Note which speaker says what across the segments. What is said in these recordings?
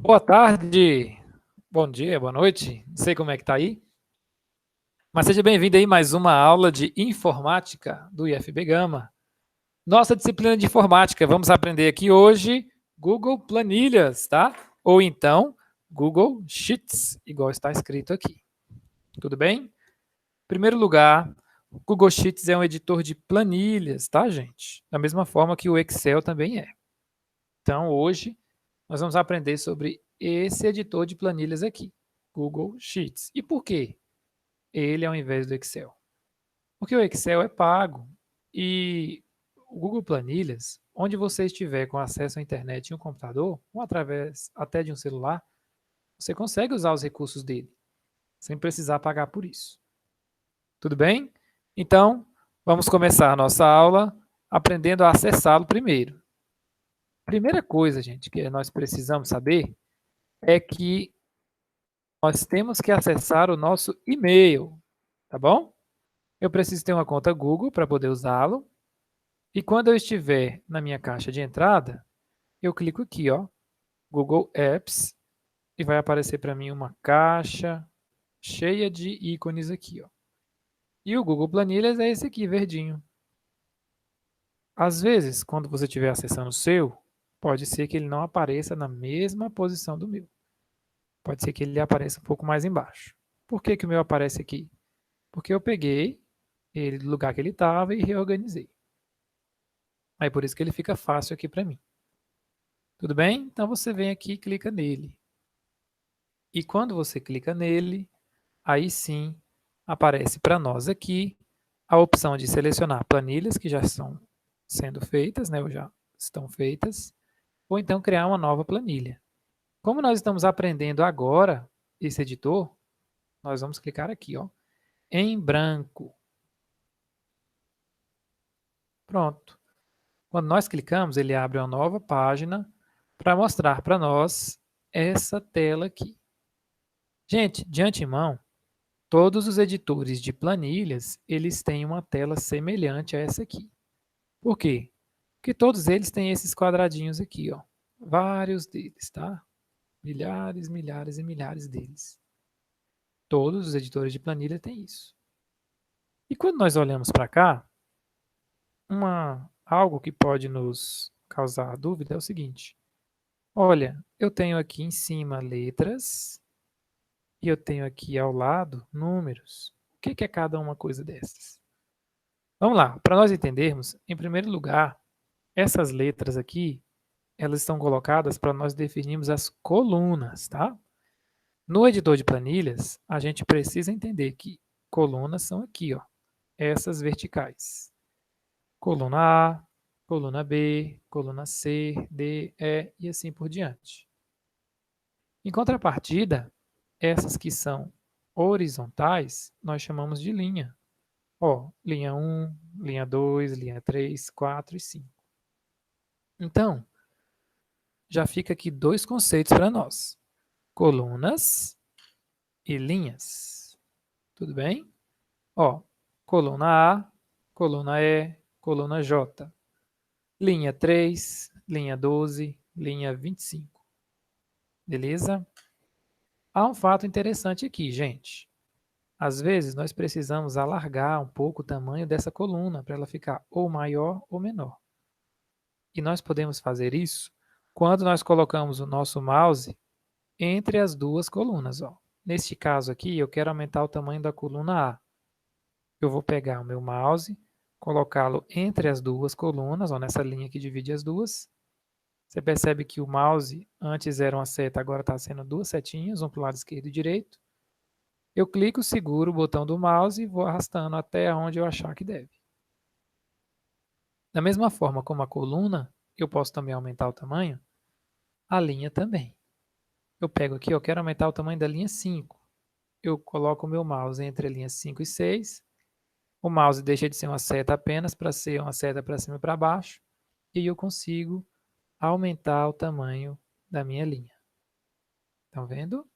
Speaker 1: Boa tarde, bom dia, boa noite, não sei como é que tá aí, mas seja bem-vindo aí a mais uma aula de informática do IFB Gama. Nossa disciplina de informática, vamos aprender aqui hoje Google Planilhas, tá? Ou então Google Sheets, igual está escrito aqui. Tudo bem? Em primeiro lugar, o Google Sheets é um editor de planilhas, tá, gente? Da mesma forma que o Excel também é. Então, hoje, nós vamos aprender sobre esse editor de planilhas aqui, Google Sheets. E por quê ele ao invés do Excel? Porque o Excel é pago e o Google Planilhas, onde você estiver com acesso à internet em um computador, ou através até de um celular, você consegue usar os recursos dele, sem precisar pagar por isso. Tudo bem? Então, vamos começar a nossa aula aprendendo a acessá-lo primeiro. Primeira coisa, gente, que nós precisamos saber é que nós temos que acessar o nosso e-mail, tá bom? Eu preciso ter uma conta Google para poder usá-lo. E quando eu estiver na minha caixa de entrada, eu clico aqui, ó, Google Apps, e vai aparecer para mim uma caixa cheia de ícones aqui, ó. E o Google Planilhas é esse aqui, verdinho. Às vezes, quando você estiver acessando o seu, pode ser que ele não apareça na mesma posição do meu. Pode ser que ele apareça um pouco mais embaixo. Por que que o meu aparece aqui? Porque eu peguei ele do lugar que ele estava e reorganizei. Aí por isso que ele fica fácil aqui para mim. Tudo bem? Então você vem aqui e clica nele. E quando você clica nele, aí sim aparece para nós aqui a opção de selecionar planilhas que já estão sendo feitas, né, ou já estão feitas, ou então criar uma nova planilha. Como nós estamos aprendendo agora esse editor, nós vamos clicar aqui, ó, em branco. Pronto. Quando nós clicamos, ele abre uma nova página para mostrar para nós essa tela aqui. Gente, de antemão, todos os editores de planilhas, eles têm uma tela semelhante a essa aqui. Por quê? Porque todos eles têm esses quadradinhos aqui, ó. Vários deles, tá? Milhares, milhares e milhares deles. Todos os editores de planilha têm isso. E quando nós olhamos para cá, algo que pode nos causar dúvida é o seguinte. Olha, eu tenho aqui em cima letras e eu tenho aqui ao lado números. O que é cada uma coisa dessas? Vamos lá, para nós entendermos, em primeiro lugar, essas letras aqui, elas estão colocadas para nós definirmos as colunas, tá? No editor de planilhas, a gente precisa entender que colunas são aqui, ó, essas verticais. Coluna A, coluna B, coluna C, D, E e assim por diante. Em contrapartida, essas que são horizontais, nós chamamos de linha. Ó, linha 1, linha 2, linha 3, 4 e 5. Então, já fica aqui dois conceitos para nós: colunas e linhas. Tudo bem? Ó, coluna A, coluna E, coluna J. Linha 3, linha 12, linha 25. Beleza? Há um fato interessante aqui, gente. Às vezes, nós precisamos alargar um pouco o tamanho dessa coluna para ela ficar ou maior ou menor. E nós podemos fazer isso quando nós colocamos o nosso mouse entre as duas colunas. Ó. Neste caso aqui, eu quero aumentar o tamanho da coluna A. Eu vou pegar o meu mouse, colocá-lo entre as duas colunas, ó, nessa linha que divide as duas. Você percebe que o mouse antes era uma seta, agora está sendo duas setinhas, um para o lado esquerdo e direito. Eu clico, seguro o botão do mouse e vou arrastando até onde eu achar que deve. Da mesma forma como a coluna, eu posso também aumentar o tamanho, a linha também. Eu pego aqui, eu quero aumentar o tamanho da linha 5. Eu coloco o meu mouse entre a linha 5 e 6. O mouse deixa de ser uma seta apenas para ser uma seta para cima e para baixo. E eu consigo aumentar o tamanho da minha linha. Estão vendo?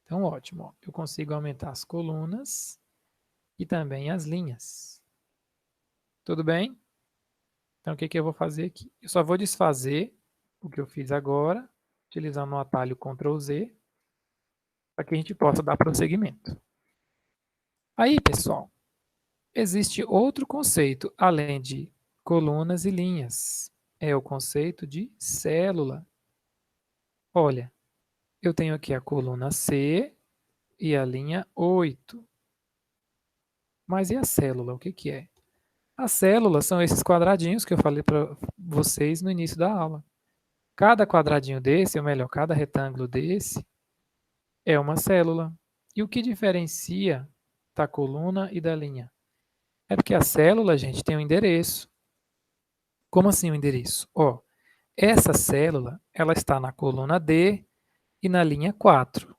Speaker 1: Então, ótimo. Ó. Eu consigo aumentar as colunas e também as linhas. Tudo bem? Então, o que eu vou fazer aqui? Eu só vou desfazer o que eu fiz agora utilizando o atalho Ctrl Z, para que a gente possa dar prosseguimento. Aí, pessoal, existe outro conceito, além de colunas e linhas. É o conceito de célula. Olha, eu tenho aqui a coluna C e a linha 8. Mas e a célula? O que que é? As células são esses quadradinhos que eu falei para vocês no início da aula. Cada quadradinho desse, ou melhor, cada retângulo desse, é uma célula. E o que diferencia da coluna e da linha? É porque a célula, gente, tem um endereço. Como assim o endereço? Ó, essa célula, ela está na coluna D e na linha 4.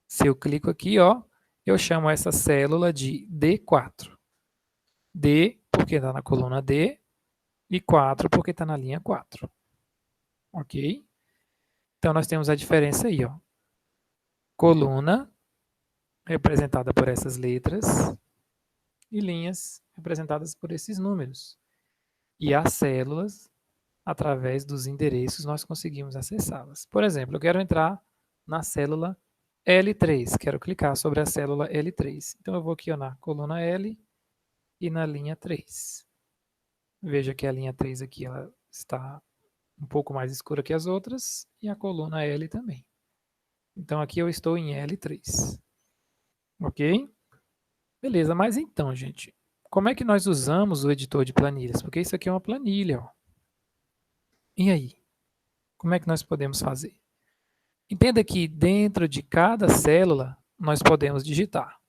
Speaker 1: Se eu clico aqui, ó, eu chamo essa célula de D4. D porque está na coluna D e 4 porque está na linha 4. Ok? Então, nós temos a diferença aí, ó. Coluna, representada por essas letras, e linhas, representadas por esses números. E as células, através dos endereços, nós conseguimos acessá-las. Por exemplo, eu quero entrar na célula L3, quero clicar sobre a célula L3. Então, eu vou aqui ó, na coluna L e na linha 3. Veja que a linha 3 aqui ela está um pouco mais escura que as outras, e a coluna L também. Então, aqui eu estou em L3. Ok? Beleza, mas então, gente, como é que nós usamos o editor de planilhas? Porque isso aqui é uma planilha. Ó. E aí? Como é que nós podemos fazer? Entenda que dentro de cada célula, nós podemos digitar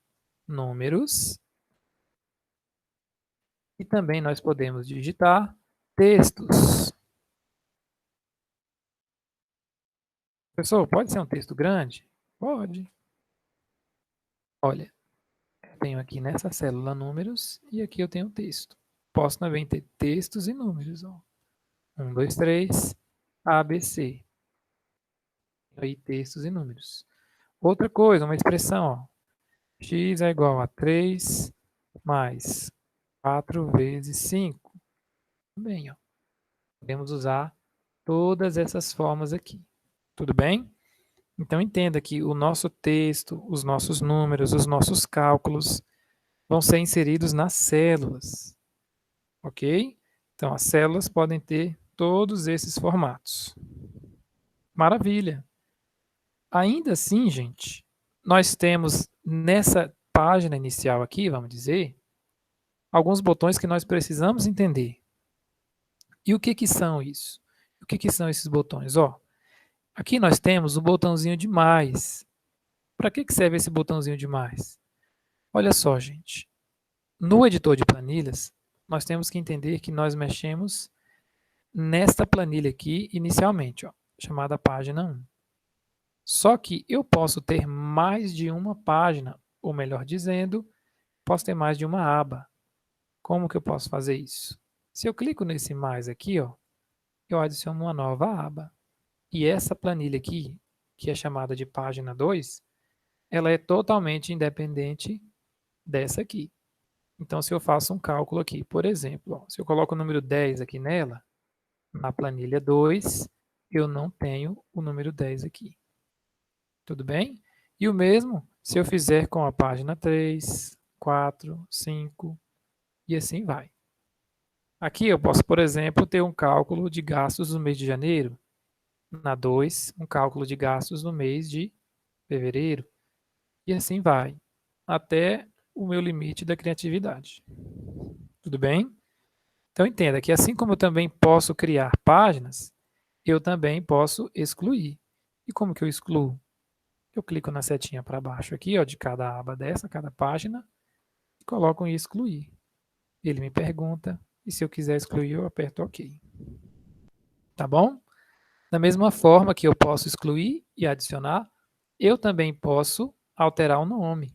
Speaker 1: números e também nós podemos digitar textos. Pessoal, pode ser um texto grande? Pode. Olha, eu tenho aqui nessa célula números e aqui eu tenho texto. Posso também ter textos e números. Ó. 1, 2, 3, ABC. Aí textos e números. Outra coisa, uma expressão. Ó. X é igual a 3 mais 4 vezes 5. Também, ó. Podemos usar todas essas formas aqui. Tudo bem? Então entenda que o nosso texto, os nossos números, os nossos cálculos vão ser inseridos nas células. Ok? Então as células podem ter todos esses formatos. Maravilha! Ainda assim, gente, nós temos nessa página inicial aqui, vamos dizer, alguns botões que nós precisamos entender. E o que que são isso? O que que são esses botões? Ó, aqui nós temos o botãozinho de mais. Para que que serve esse botãozinho de mais? Olha só, gente. No editor de planilhas, nós temos que entender que nós mexemos nesta planilha aqui inicialmente, ó, chamada página 1. Só que eu posso ter mais de uma página, ou melhor dizendo, posso ter mais de uma aba. Como que eu posso fazer isso? Se eu clico nesse mais aqui, ó, eu adiciono uma nova aba. E essa planilha aqui, que é chamada de página 2, ela é totalmente independente dessa aqui. Então, se eu faço um cálculo aqui, por exemplo, ó, se eu coloco o número 10 aqui nela, na planilha 2, eu não tenho o número 10 aqui. Tudo bem? E o mesmo se eu fizer com a página 3, 4, 5 e assim vai. Aqui eu posso, por exemplo, ter um cálculo de gastos no mês de janeiro. Na 2, um cálculo de gastos no mês de fevereiro. E assim vai, até o meu limite da criatividade. Tudo bem? Então entenda que assim como eu também posso criar páginas, eu também posso excluir. E como que eu excluo? Eu clico na setinha para baixo aqui, ó, de cada aba dessa, cada página, e coloco em excluir. Ele me pergunta, e se eu quiser excluir, eu aperto OK. Tá bom? Da mesma forma que eu posso excluir e adicionar, eu também posso alterar o nome.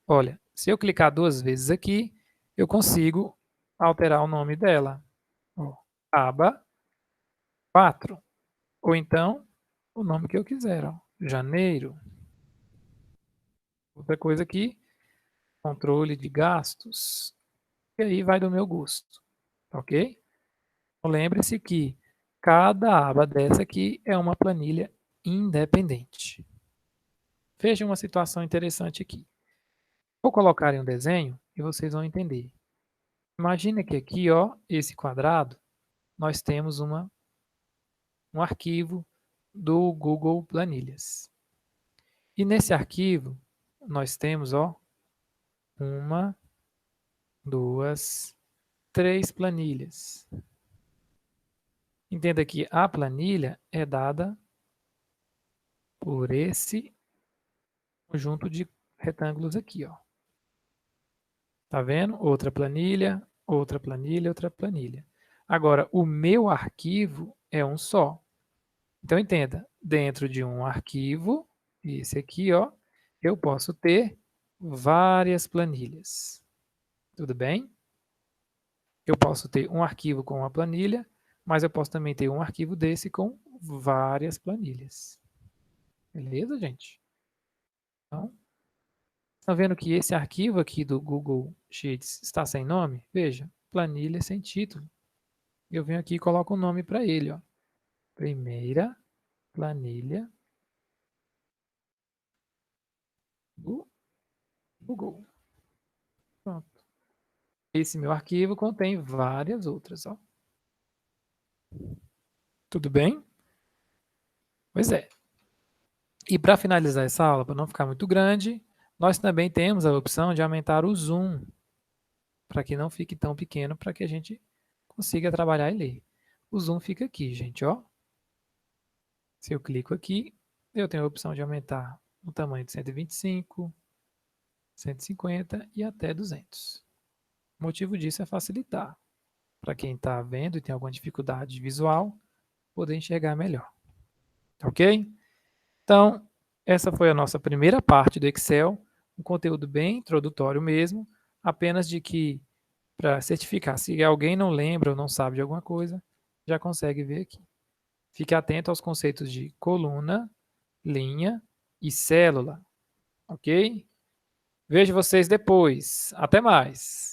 Speaker 1: Olha, se eu clicar 2 vezes aqui, eu consigo alterar o nome dela. Ó, aba 4. Ou então, o nome que eu quiser. Ó, janeiro. Outra coisa aqui, controle de gastos. E aí vai do meu gosto. Ok? Então, lembre-se que cada aba dessa aqui é uma planilha independente. Veja uma situação interessante aqui. Vou colocar em um desenho e vocês vão entender. Imagina que aqui, ó, esse quadrado, nós temos um arquivo do Google Planilhas. E nesse arquivo, nós temos, ó, 1, 2, 3 planilhas. Entenda que a planilha é dada por esse conjunto de retângulos aqui, ó. Tá vendo? Outra planilha, outra planilha, outra planilha. Agora, o meu arquivo é um só. Então, entenda, dentro de um arquivo, esse aqui, ó, eu posso ter várias planilhas. Tudo bem? Eu posso ter um arquivo com uma planilha, mas eu posso também ter um arquivo desse com várias planilhas. Beleza, gente? Então, estão vendo que esse arquivo aqui do Google Sheets está sem nome? Veja, planilha sem título. Eu venho aqui e coloco o nome para ele, ó. Primeira planilha do Google. Pronto. Esse meu arquivo contém várias outras, ó. Tudo bem? Pois é. E para finalizar essa aula, para não ficar muito grande, nós também temos a opção de aumentar o zoom, para que não fique tão pequeno, para que a gente consiga trabalhar e ler. O zoom fica aqui, gente, ó. Se eu clico aqui, eu tenho a opção de aumentar o tamanho de 125, 150 e até 200. O motivo disso é facilitar, para quem está vendo e tem alguma dificuldade visual, poder enxergar melhor. Ok? Então, essa foi a nossa primeira parte do Excel, um conteúdo bem introdutório mesmo, apenas de que, para certificar, se alguém não lembra ou não sabe de alguma coisa, já consegue ver aqui. Fique atento aos conceitos de coluna, linha e célula, ok? Vejo vocês depois. Até mais!